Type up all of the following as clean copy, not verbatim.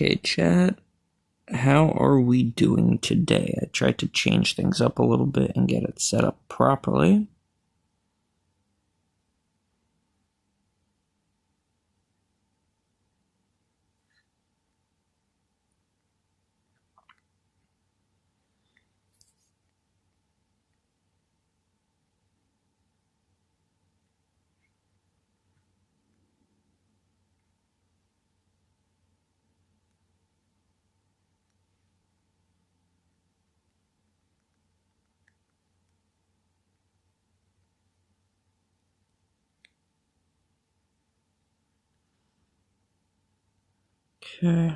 Okay, chat, how are we doing today? I tried to change things up a little bit and get it set up properly. Okay.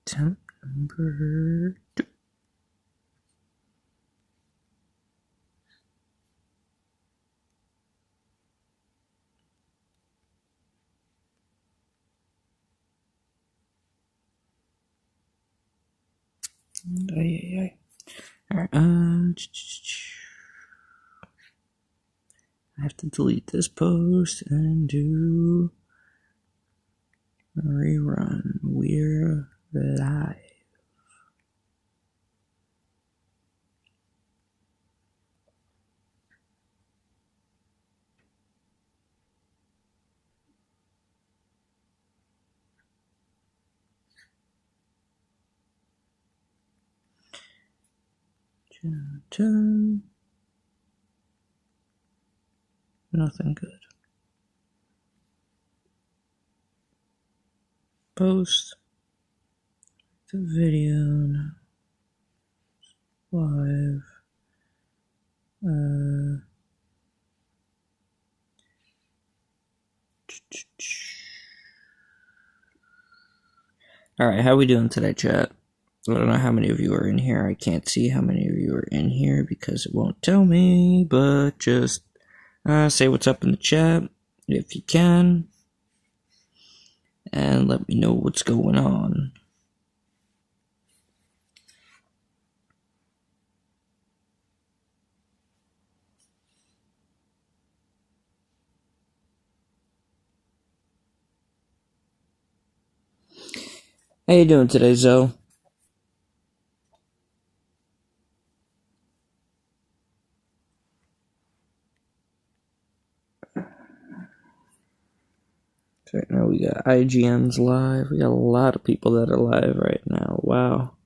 Temp number 2. Alright, I have to delete this post and do a rerun. We're live. Nothing good. Post the video now. Live. Alright, how we doing today, chat? I don't know how many of you are in here. I can't see how many of you are in here because it won't tell me, but just say what's up in the chat if you can, and let me know what's going on. How you doing today, Zoe? So right now we got IGN's live. We got a lot of people that are live right now. Wow.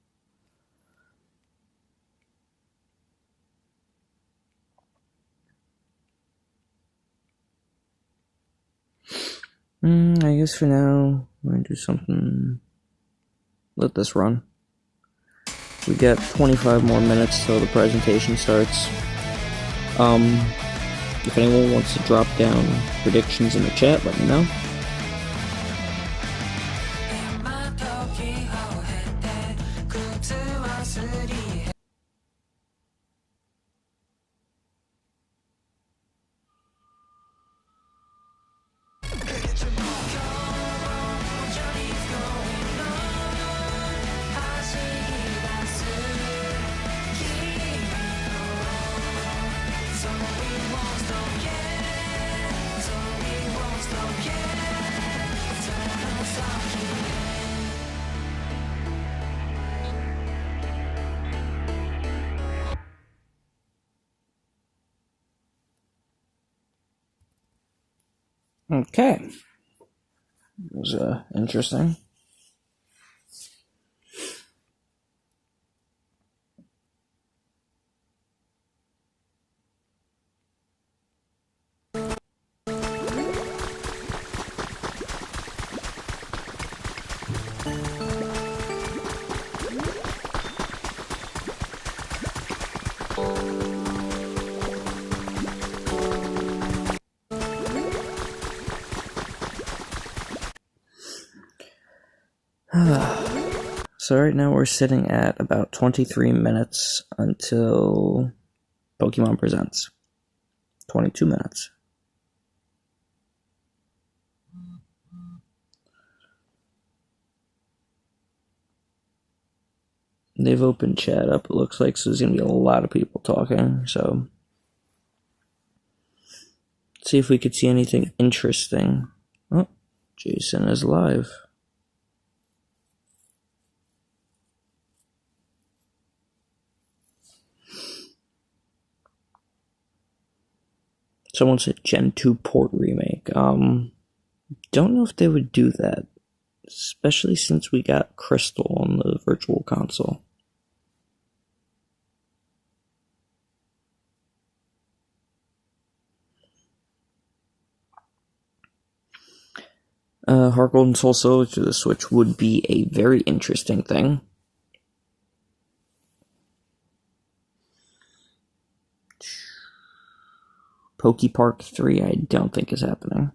I guess for now, I'm going to do something. Let this run. We got 25 more minutes till the presentation starts. If anyone wants to drop down predictions in the chat, let me know. Okay. It was interesting. So right now we're sitting at about 23 minutes until Pokemon Presents. 22 minutes. They've opened chat up, it looks like, so there's going to be a lot of people talking, so let's see if we could see anything interesting. Oh, Jason is live. Someone said Gen 2 port remake. Don't know if they would do that, especially since we got Crystal on the Virtual Console. Heart Gold and Soul Silver to the Switch would be a very interesting thing. Pokepark 3, I don't think is happening.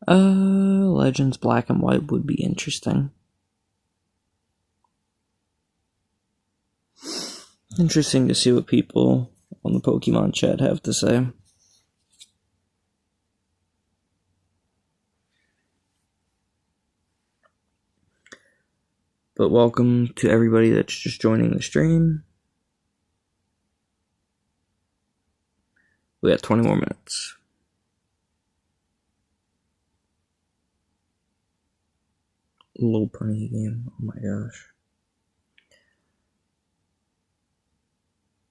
Legends Black and White would be interesting. Interesting to see what people on the Pokemon chat have to say. But welcome to everybody that's just joining the stream. We got 20 more minutes. Lopunny game, oh my gosh.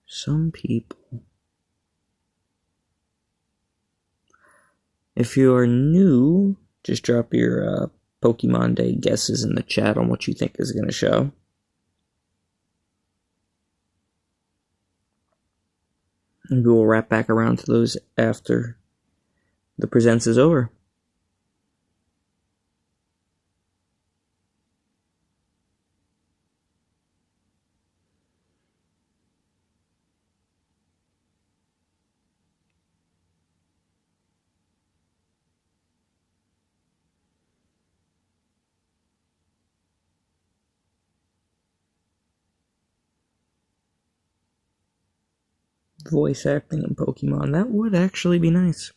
Some people. If you are new, just drop your Pokemon Day guesses in the chat on what you think is going to show. And we will wrap back around to those after the presents is over. Voice acting in Pokemon, that would actually be nice.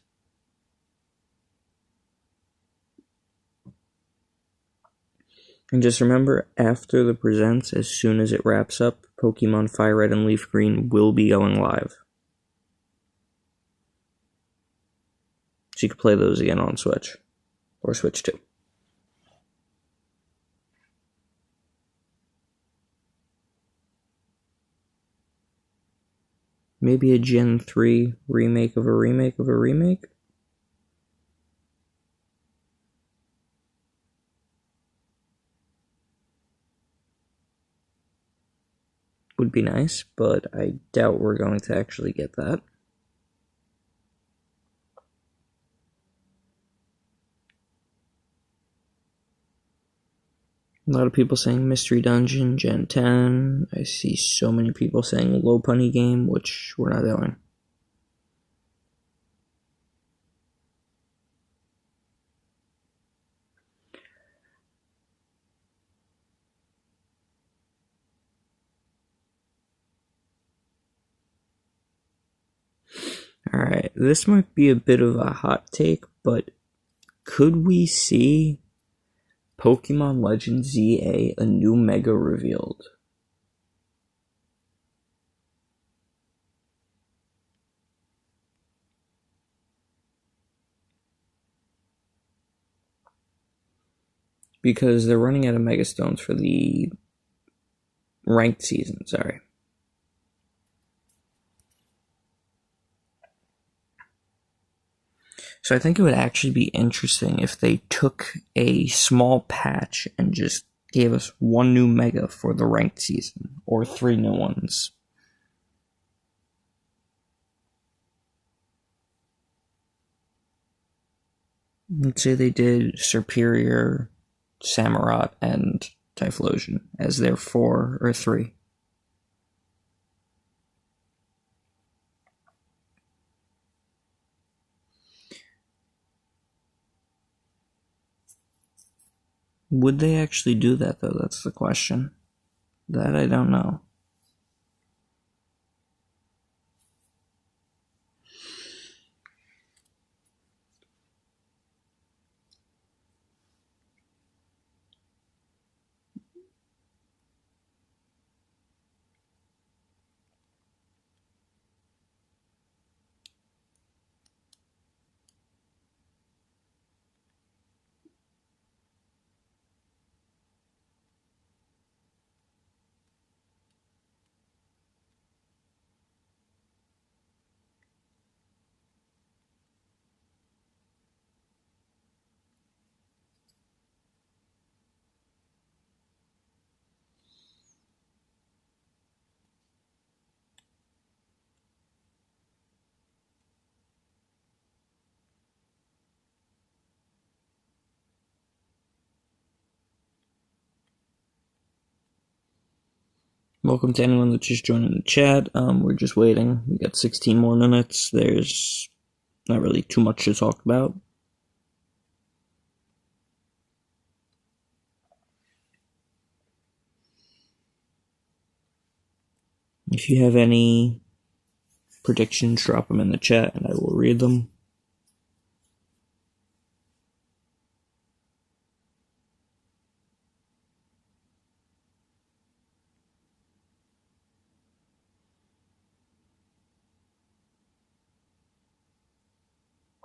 And just remember, after the presents, as soon as it wraps up, Pokemon Fire Red and Leaf Green will be going live. So you can play those again on Switch. Or Switch 2. Maybe a Gen 3 remake of a remake of a remake? Would be nice, but I doubt we're going to actually get that. A lot of people saying Mystery Dungeon, Gen 10. I see so many people saying Lopunny game, which we're not doing. Alright, this might be a bit of a hot take, but could we see Pokemon Legends ZA a new Mega revealed? Because they're running out of Mega Stones for the ranked season, sorry. So I think it would actually be interesting if they took a small patch and just gave us one new Mega for the ranked season, or 3 new ones. Let's say they did Serperior, Samurott, and Typhlosion as their 4 or 3. Would they actually do that, though? That's the question. That I don't know. welcome to anyone that's just joining the chat. We're just waiting. We got 16 more minutes. There's not really too much to talk about. If you have any predictions, drop them in the chat and I will read them.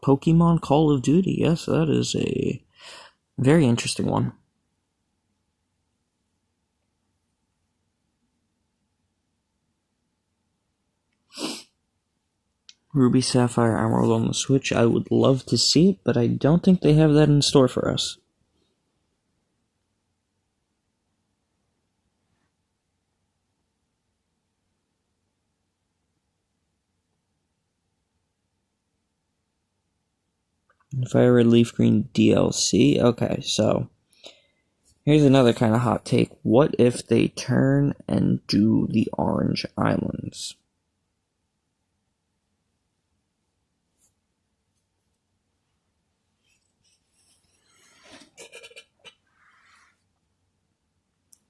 Pokemon Call of Duty. Yes, that is a very interesting one. Ruby Sapphire Emerald on the Switch. I would love to see it, but I don't think they have that in store for us. Fire Leaf Green DLC. Okay, so here's another kind of hot take. What if they turn and do the Orange Islands?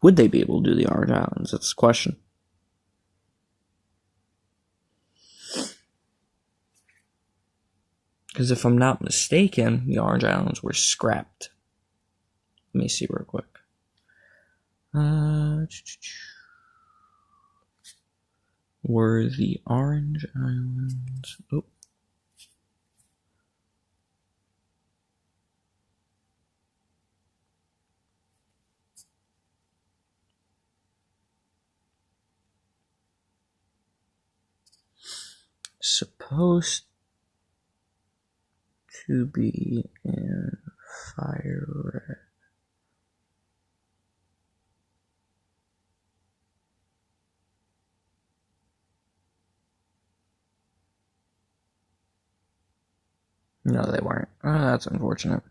Would they be able to do the Orange Islands? That's the question. Because if I'm not mistaken, the Orange Islands were scrapped. Let me see real quick. Were the Orange Islands... Oh. Supposed to be in Fire Red. No, they weren't. Oh, that's unfortunate.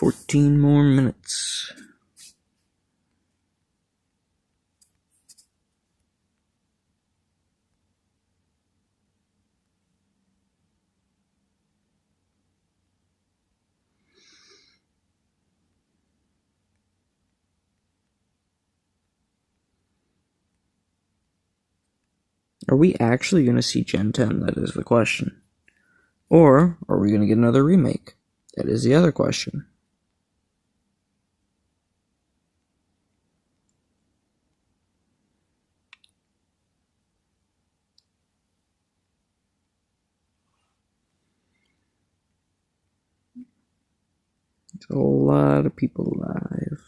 $14 more minutes. Are we actually going to see Gen 10? That is the question. Or are we going to get another remake? That is the other question. There's a lot of people live.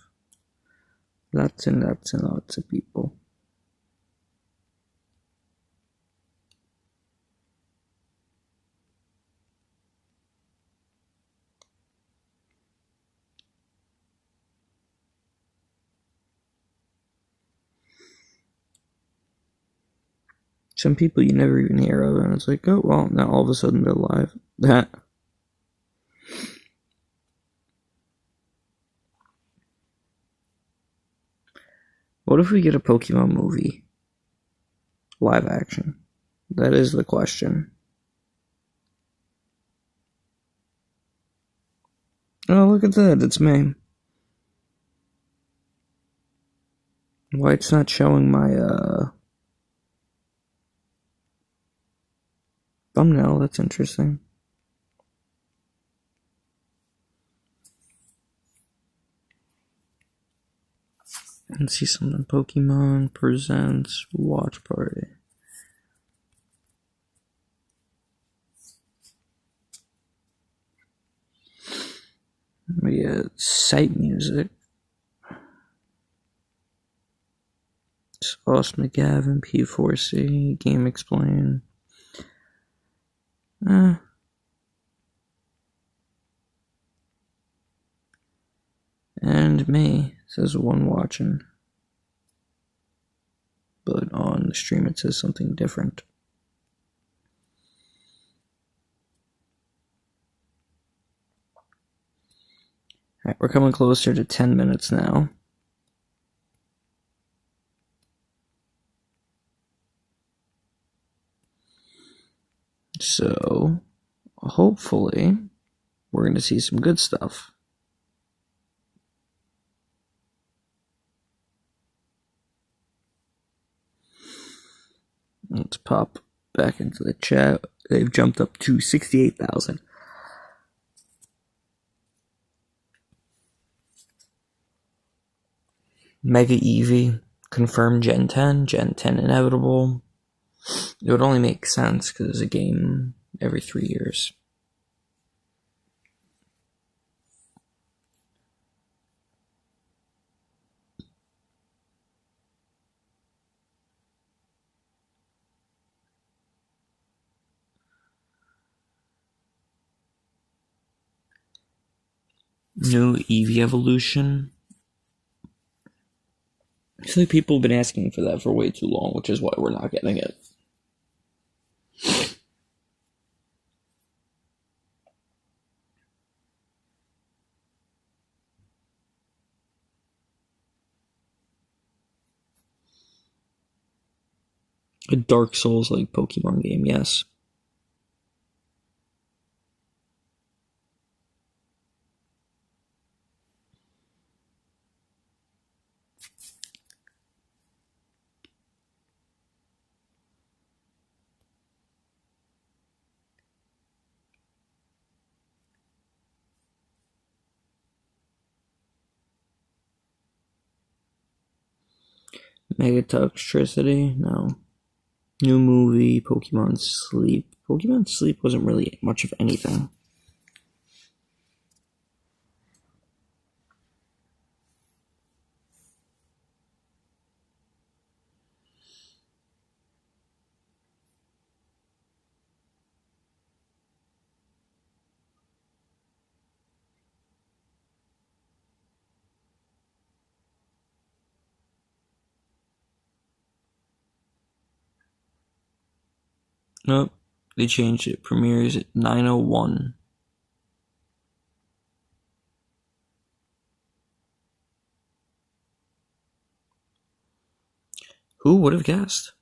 Lots and lots and lots of people. Some people you never even hear of, and it's like, oh, well, now all of a sudden they're live. What if we get a Pokemon movie? Live action. That is the question. Oh, look at that. It's May. Why it's not showing my, thumbnail? That's interesting. Let's see something. Pokemon Presents Watch Party. We got site music. Sauce McGavin, P4C, Game Explain. And me, says one watching. But on the stream it says something different. Alright, we're coming closer to 10 minutes now. So, hopefully, we're going to see some good stuff. Let's pop back into the chat. They've jumped up to 68,000. Mega Eevee, confirmed Gen 10, Gen 10 inevitable. It would only make sense because it's a game every 3 years. New Eevee evolution. I feel like people have been asking for that for way too long, which is why we're not getting it. A Dark Souls-like Pokemon game, yes. Mega Toxtricity? No. New movie, Pokemon Sleep. Pokemon Sleep wasn't really much of anything. Nope, they changed it. Premieres at 9:01. Who would have guessed?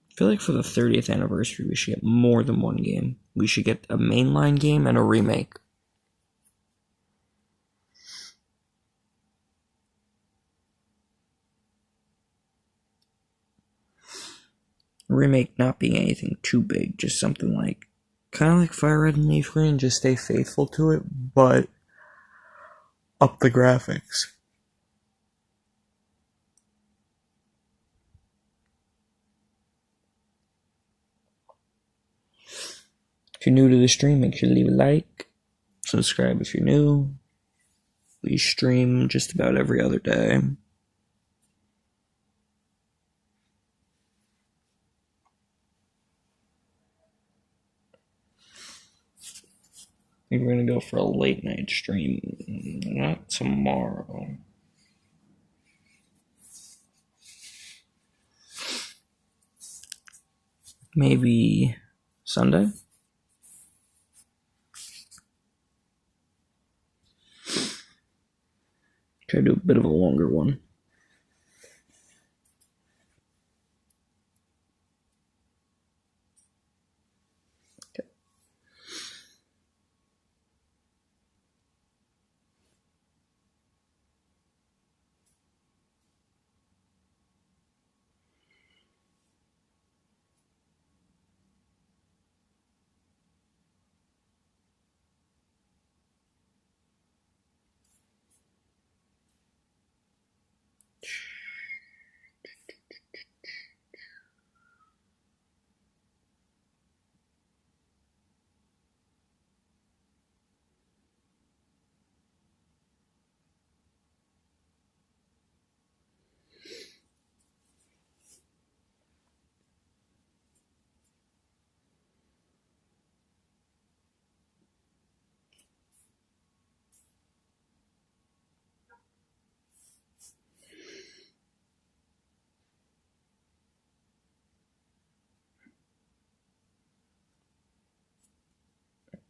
I feel like for the 30th anniversary, we should get more than one game. We should get a mainline game and a remake. A remake not being anything too big, just something like, kind of like Fire Red and Leaf Green, just stay faithful to it, but up the graphics. If you're new to the stream, make sure to leave a like. Subscribe if you're new. We stream just about every other day. I think we're going to go for a late night stream. Not tomorrow. Maybe Sunday? Try to do a bit of a longer one. Okay.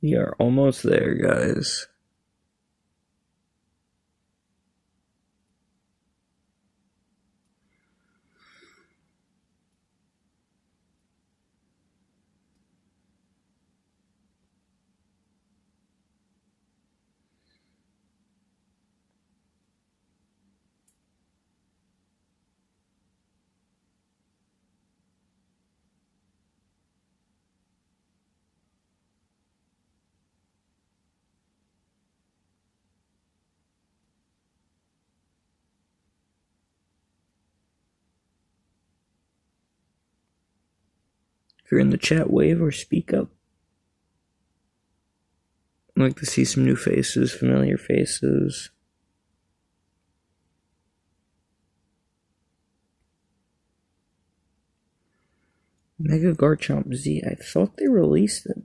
We are almost there, guys. If you're in the chat, wave or speak up. I'd like to see some new faces, familiar faces. Mega Garchomp Z, I thought they released it.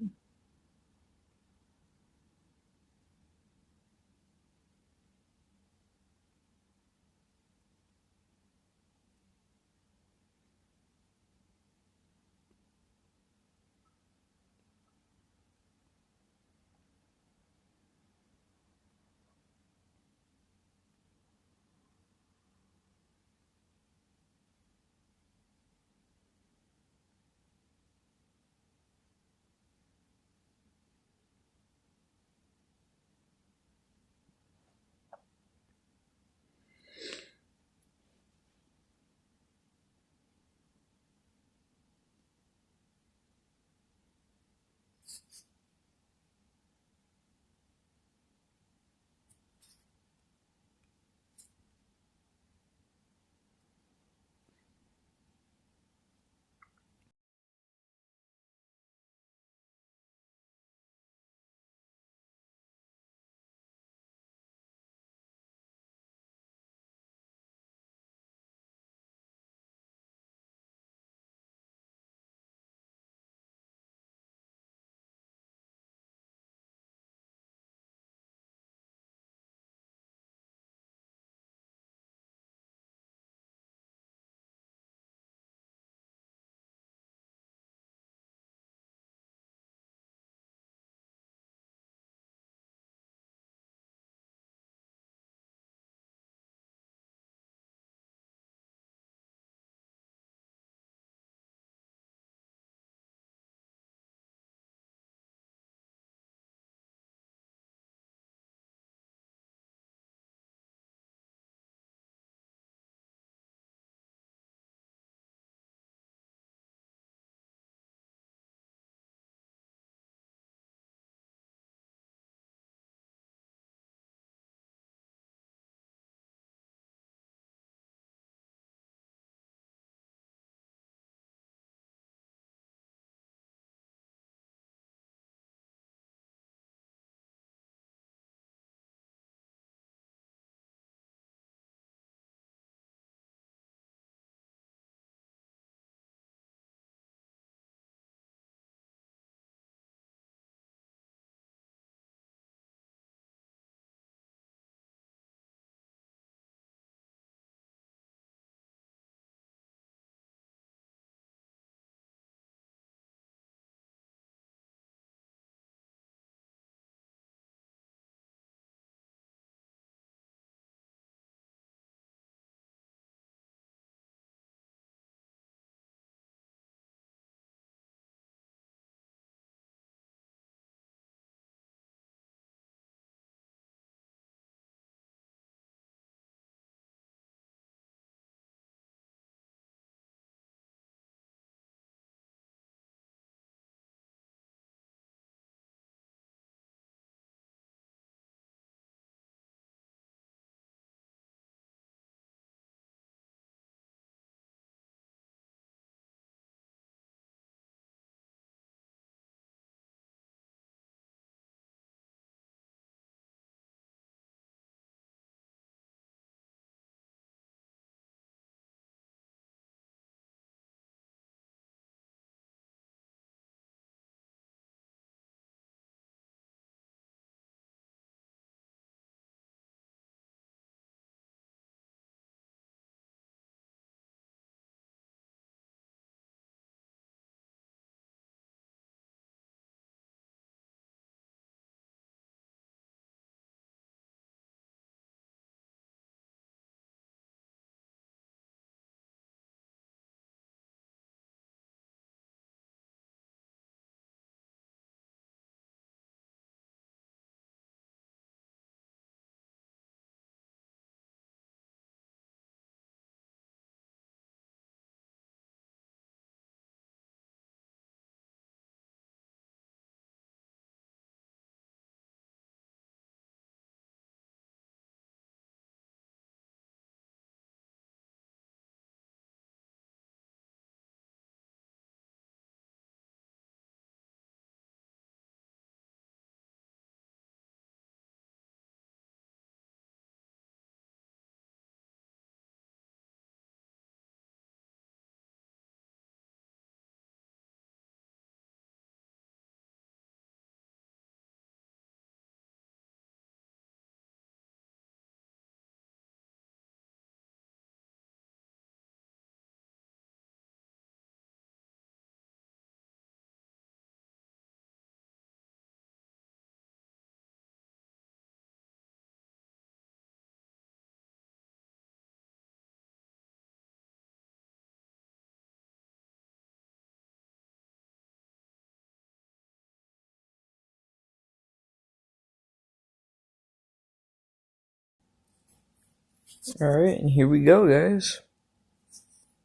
Alright, and here we go, guys.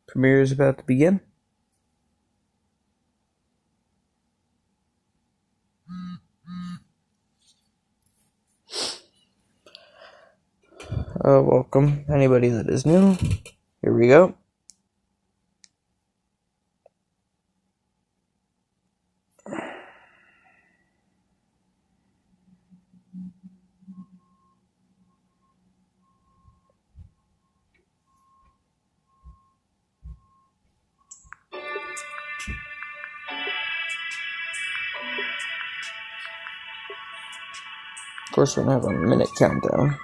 Premiere is about to begin. Welcome, anybody that is new. Here we go. Of course, we're gonna have a minute countdown.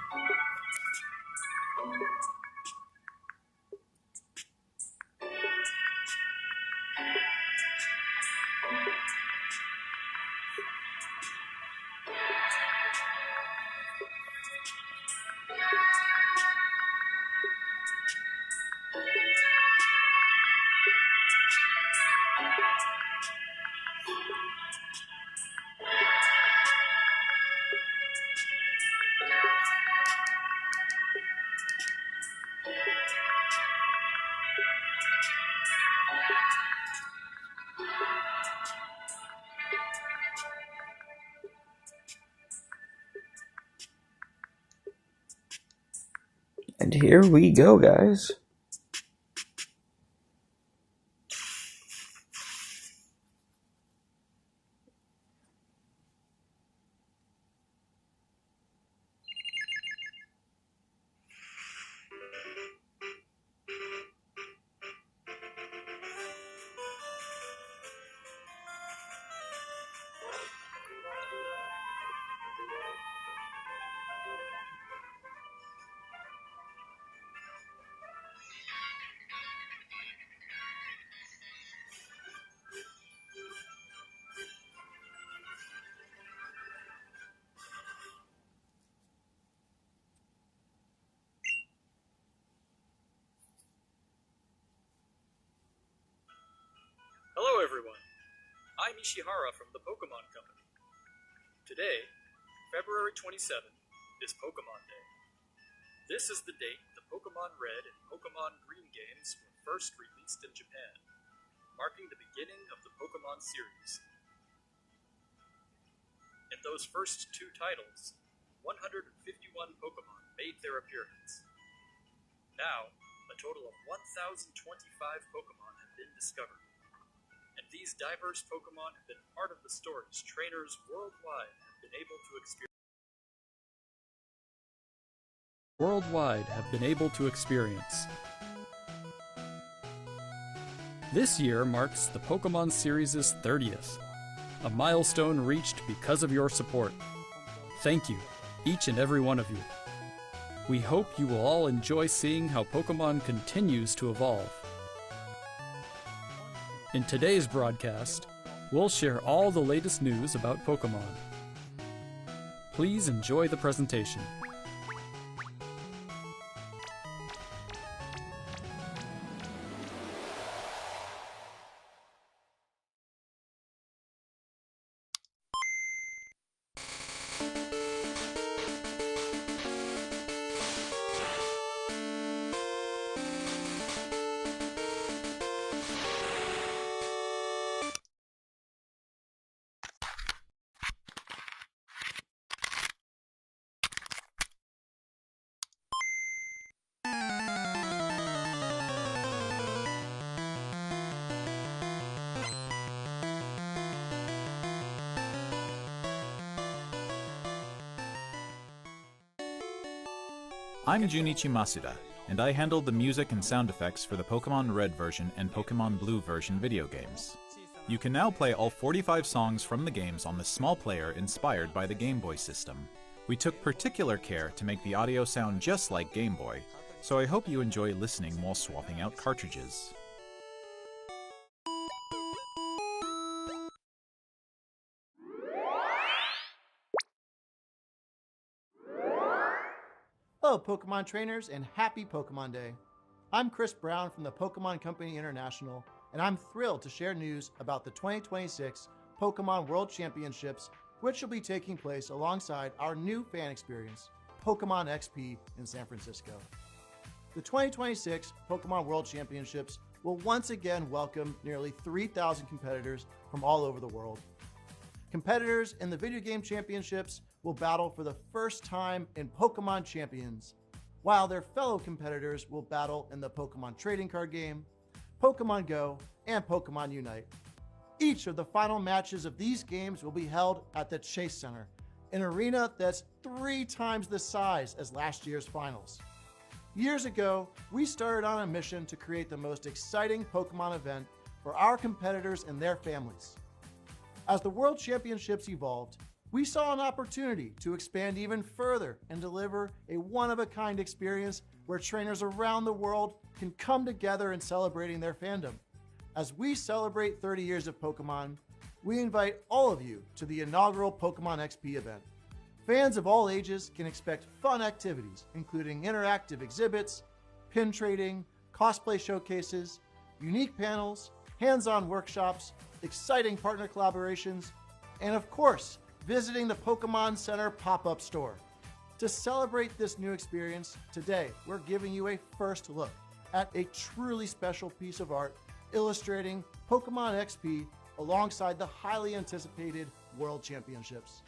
And here we go, guys. Hello everyone, I'm Ishihara from the Pokemon Company. Today, February 27th, is Pokemon Day. This is the date the Pokemon Red and Pokemon Green games were first released in Japan, marking the beginning of the Pokemon series. In those first two titles, 151 Pokemon made their appearance. Now, a total of 1,025 Pokemon have been discovered. And these diverse Pokemon have been part of the stories trainers worldwide have been able to experience. This year marks the Pokemon series' 30th, a milestone reached because of your support. Thank you, each and every one of you. We hope you will all enjoy seeing how Pokemon continues to evolve. In today's broadcast, we'll share all the latest news about Pokemon. Please enjoy the presentation. I'm Junichi Masuda, and I handled the music and sound effects for the Pokemon Red version and Pokemon Blue version video games. You can now play all 45 songs from the games on the small player inspired by the Game Boy system. We took particular care to make the audio sound just like Game Boy, so I hope you enjoy listening while swapping out cartridges. Hello Pokemon trainers and happy Pokemon Day. I'm Chris Brown from the Pokemon Company International, and I'm thrilled to share news about the 2026 Pokemon World Championships, which will be taking place alongside our new fan experience, Pokemon XP in San Francisco. The 2026 Pokemon World Championships will once again welcome nearly 3,000 competitors from all over the world. Competitors in the video game championships will battle for the first time in Pokemon Champions, while their fellow competitors will battle in the Pokemon trading card game, Pokemon Go, and Pokemon Unite. Each of the final matches of these games will be held at the Chase Center, an arena that's 3 times the size as last year's finals. Years ago, we started on a mission to create the most exciting Pokemon event for our competitors and their families. As the World Championships evolved, we saw an opportunity to expand even further and deliver a one-of-a-kind experience where trainers around the world can come together in celebrating their fandom. As we celebrate 30 years of Pokemon, we invite all of you to the inaugural Pokemon XP event. Fans of all ages can expect fun activities, including interactive exhibits, pin trading, cosplay showcases, unique panels, hands-on workshops, exciting partner collaborations, and of course, visiting the Pokemon Center pop-up store. To celebrate this new experience, today we're giving you a first look at a truly special piece of art illustrating Pokemon XP alongside the highly anticipated World Championships.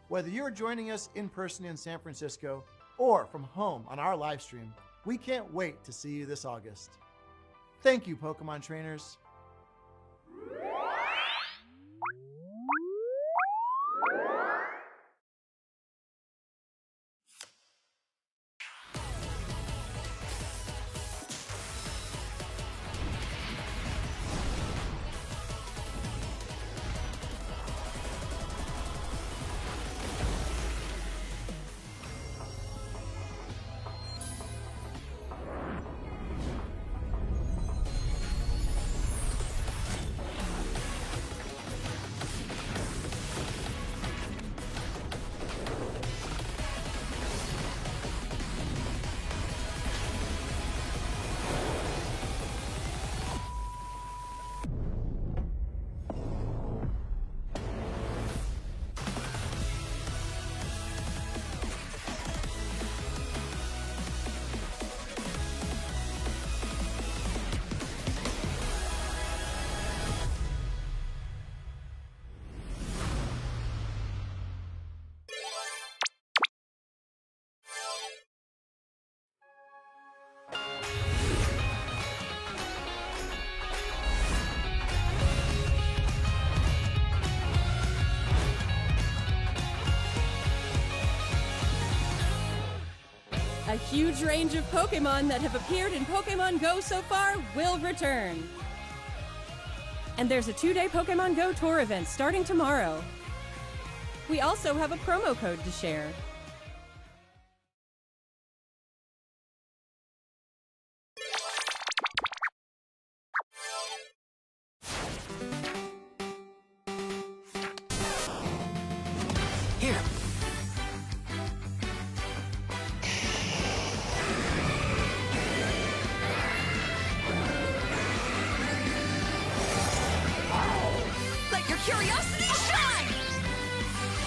Whether you're joining us in person in San Francisco or from home on our live stream, we can't wait to see you this August. Thank you, Pokemon trainers. A huge range of Pokemon that have appeared in Pokemon Go so far will return. And there's a 2-day Pokemon Go tour event starting tomorrow. We also have a promo code to share. Here. Let your curiosity shine!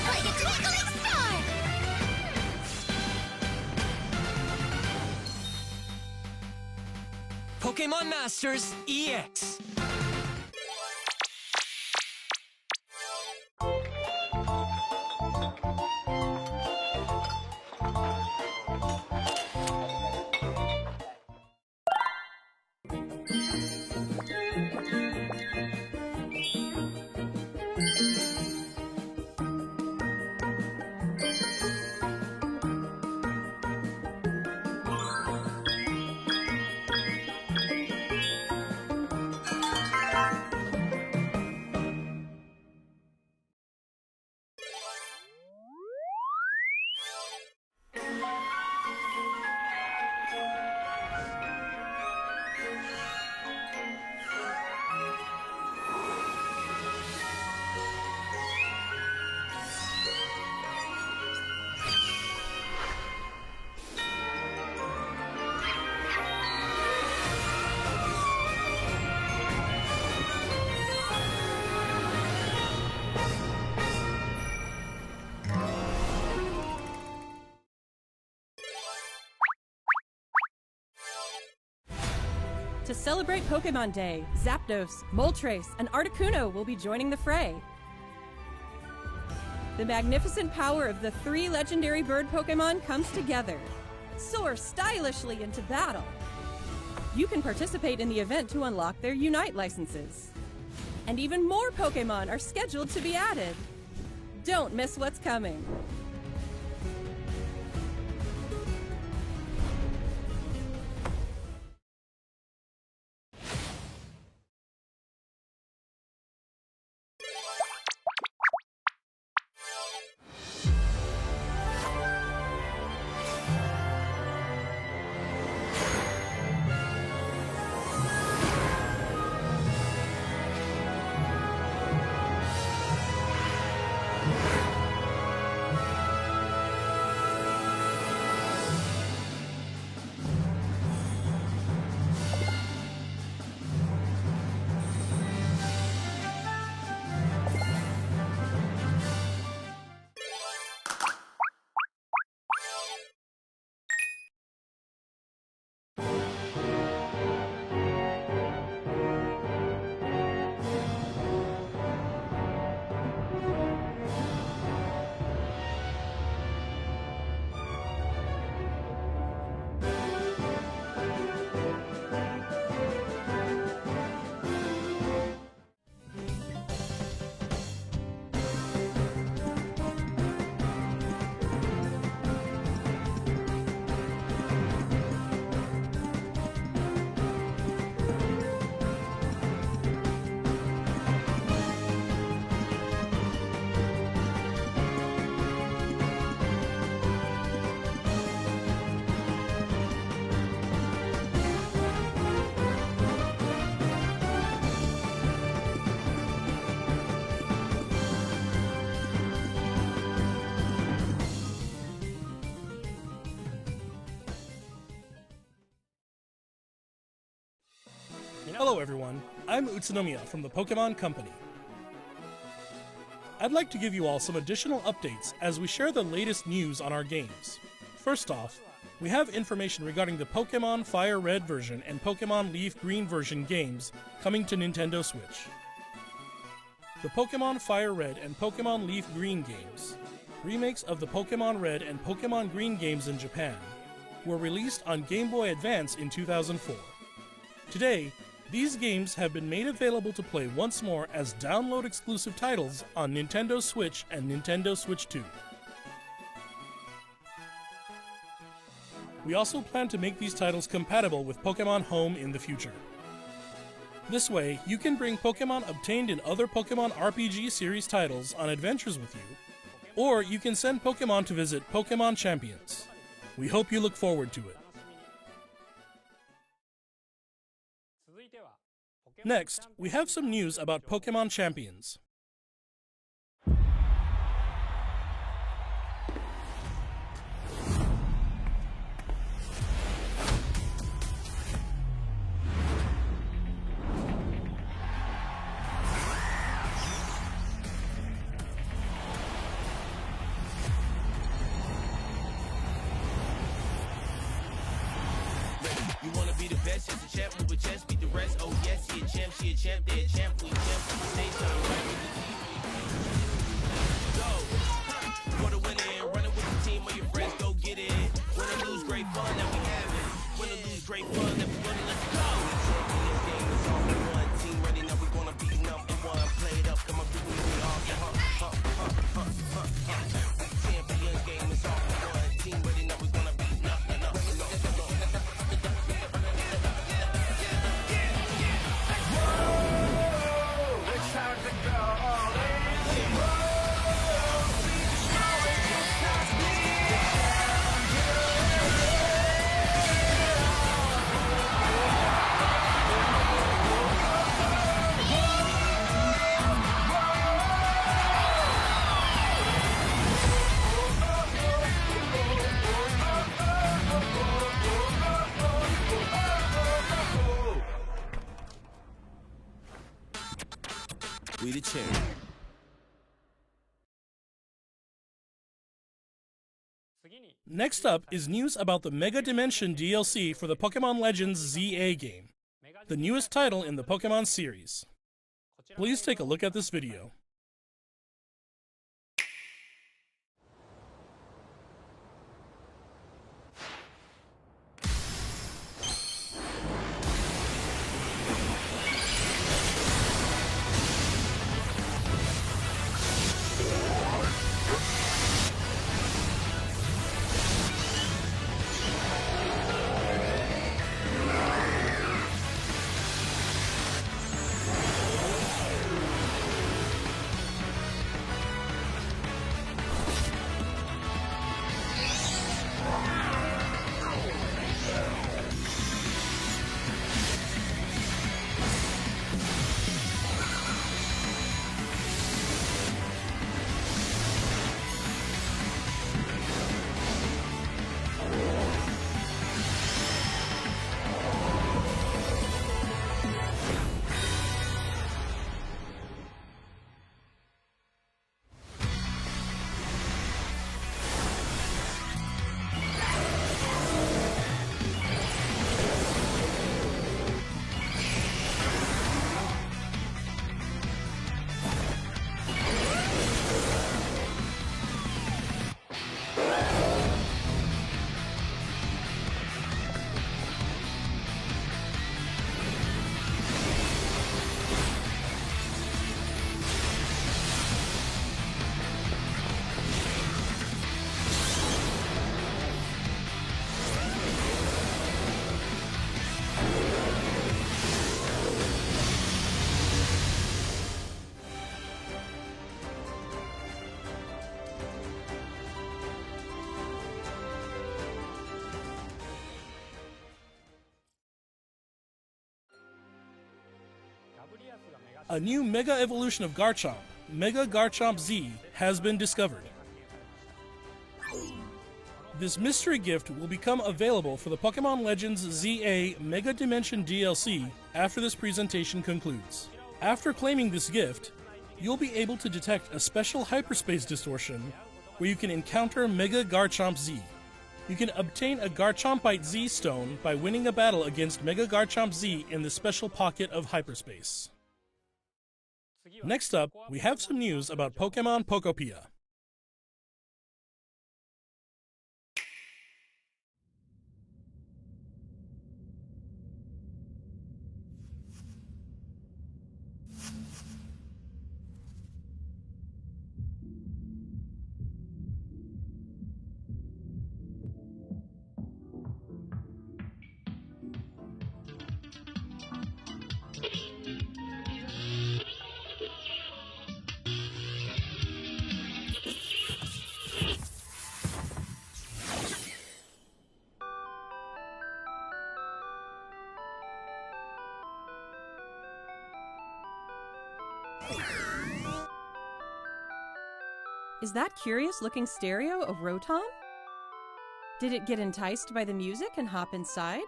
Like a twinkling star! Pokemon Masters EX. To celebrate Pokemon Day, Zapdos, Moltres, and Articuno will be joining the fray. The magnificent power of the 3 legendary bird Pokemon comes together. Soar stylishly into battle. You can participate in the event to unlock their Unite licenses. And even more Pokemon are scheduled to be added. Don't miss what's coming. Hello everyone, I'm Utsunomiya from the Pokemon Company. I'd like to give you all some additional updates as we share the latest news on our games. First off, we have information regarding the Pokemon Fire Red version and Pokemon Leaf Green version games coming to Nintendo Switch. The Pokemon Fire Red and Pokemon Leaf Green games, remakes of the Pokemon Red and Pokemon Green games in Japan, were released on Game Boy Advance in 2004. Today, these games have been made available to play once more as download-exclusive titles on Nintendo Switch and Nintendo Switch 2. We also plan to make these titles compatible with Pokemon Home in the future. This way, you can bring Pokemon obtained in other Pokemon RPG series titles on adventures with you, or you can send Pokemon to visit Pokemon Champions. We hope you look forward to it. Next, we have some news about Pokemon Champions. You wanna be the best, just a champ, move a chest, beat the rest. Oh yes, he a champ, she a champ, they a champ, we champ. Stay time, right with the team. Go for the winner and run it with the team or your friends, go get it. Win or lose, great fun that we having. Win or lose, great fun that we winning. Let's go. This game is all for one. Team ready, now we gonna be number one. Play it up, come up through, we all Champions game is all for one. Team ready, now we gonna be we the champ. Next up is news about the Mega Dimension DLC for the Pokemon Legends ZA game. the newest title in the Pokemon series. Please take a look at this video. A new Mega Evolution of Garchomp, Mega Garchomp Z, has been discovered. This mystery gift will become available for the Pokemon Legends ZA Mega Dimension DLC after this presentation concludes. After claiming this gift, you'll be able to detect a special hyperspace distortion where you can encounter Mega Garchomp Z. You can obtain a Garchompite Z stone by winning a battle against Mega Garchomp Z in the special pocket of hyperspace. Next up, we have some news about Pokemon Pokopia. Is that curious-looking stereo a Rotom? Did it get enticed by the music and hop inside?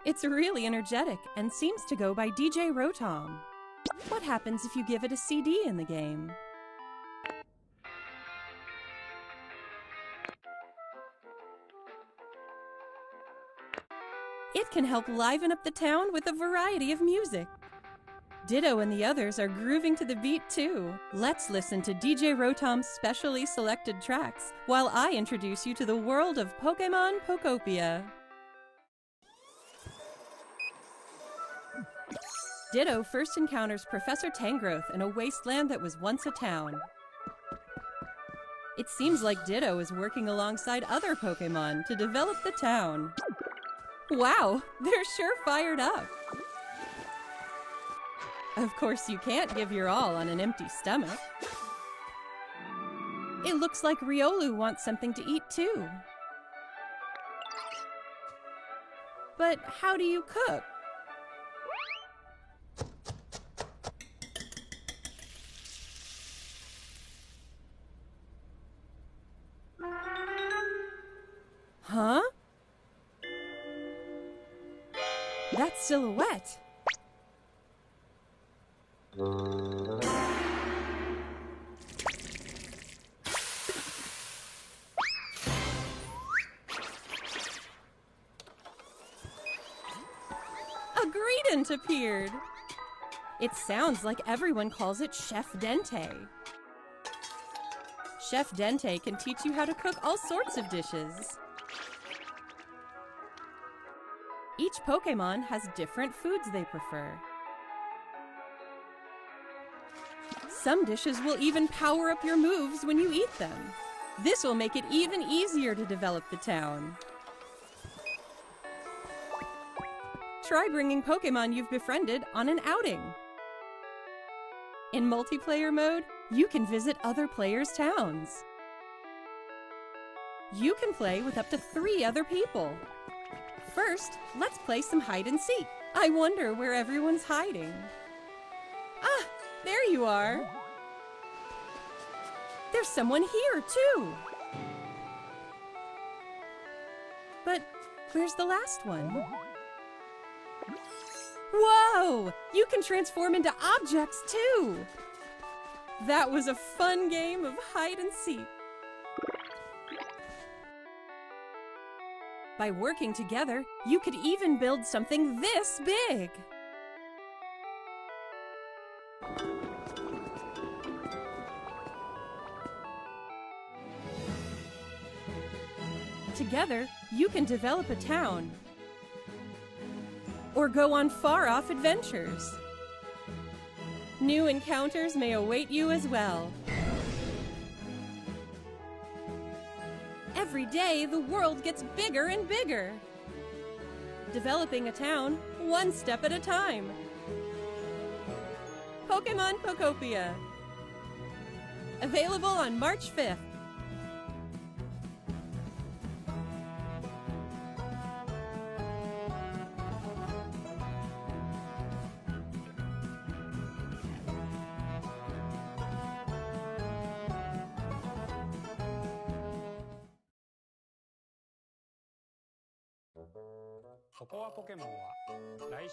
It's really energetic and seems to go by DJ Rotom. What happens if you give it a CD in the game? It can help liven up the town with a variety of music. Ditto and the others are grooving to the beat too. Let's listen to DJ Rotom's specially selected tracks while I introduce you to the world of Pokemon Pokopia. Ditto first encounters Professor Tangrowth in a wasteland that was once a town. It seems like Ditto is working alongside other Pokemon to develop the town. Wow, they're sure fired up. Of course, you can't give your all on an empty stomach. It looks like Riolu wants something to eat too. But how do you cook? Huh? That's Silhouette. Trident appeared! It sounds like everyone calls it Chef Dente. Chef Dente can teach you how to cook all sorts of dishes. Each Pokémon has different foods they prefer. Some dishes will even power up your moves when you eat them. This will make it even easier to develop the town. Try bringing Pokémon you've befriended on an outing. In multiplayer mode, you can visit other players' towns. You can play with up to 3 other people. First, let's play some hide and seek. I wonder where everyone's hiding. Ah, there you are. There's someone here, too. But where's the last one? Whoa! You can transform into objects, too! That was a fun game of hide and seek. By working together, you could even build something this big! Together, you can develop a town. Or go on far-off adventures. New encounters may await you as well. Every day, the world gets bigger and bigger. Developing a town, one step at a time. Pokémon Pokopia. Available on March 5th.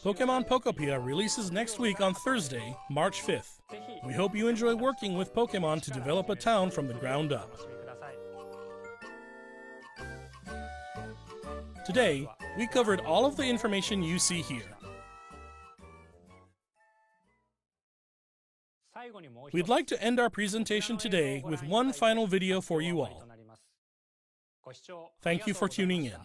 Pokémon Pokopia releases next week on Thursday, March 5th. We hope you enjoy working with Pokémon to develop a town from the ground up. Today, we covered all of the information you see here. We'd like to end our presentation today with one final video for you all. Thank you for tuning in.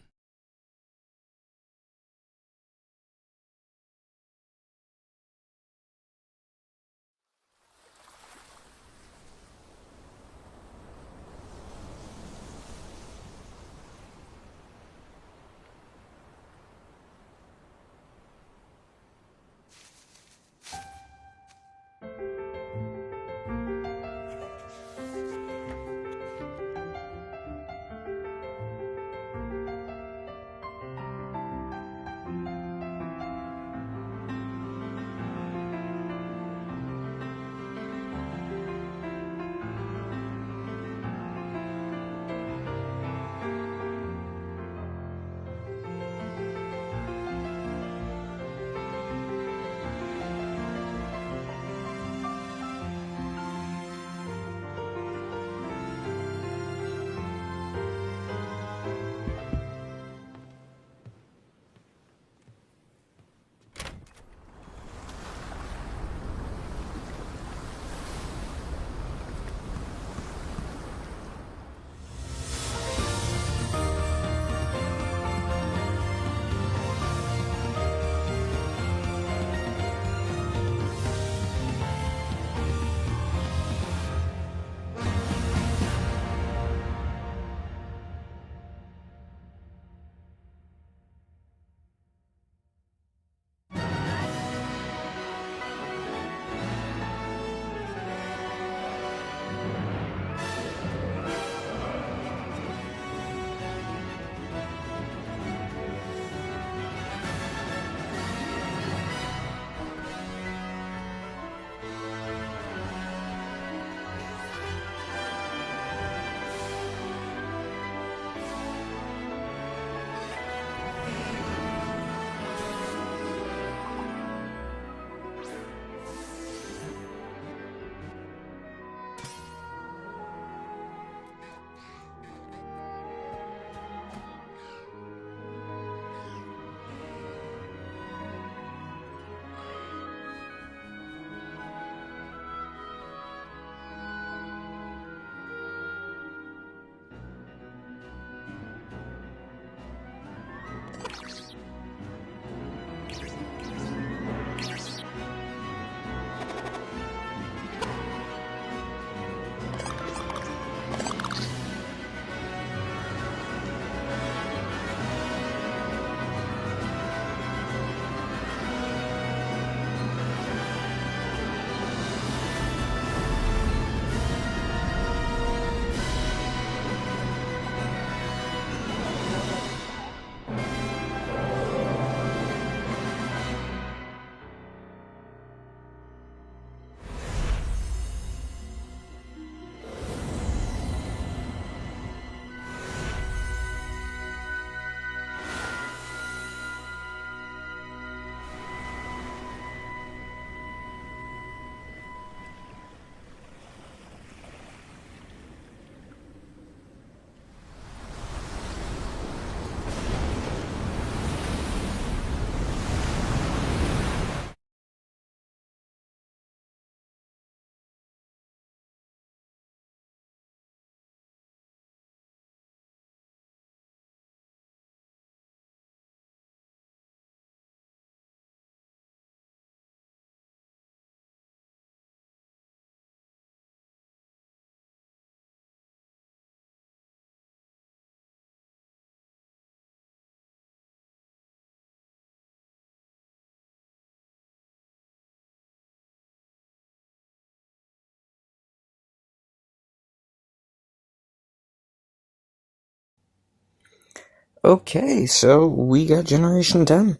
Okay, so we got Generation 10.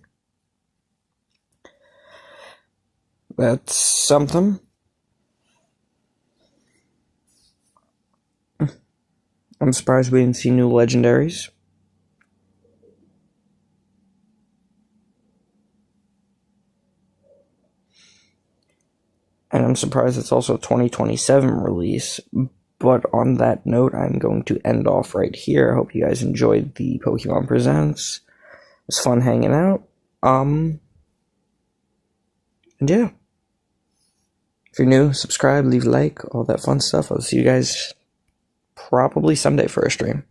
That's something. I'm surprised we didn't see new legendaries. And I'm surprised it's also a 2027 release. But on that note, I'm going to end off right here. I hope you guys enjoyed the Pokemon Presents. It was fun hanging out. And yeah. If you're new, subscribe, leave a like, all that fun stuff. I'll see you guys probably someday for a stream.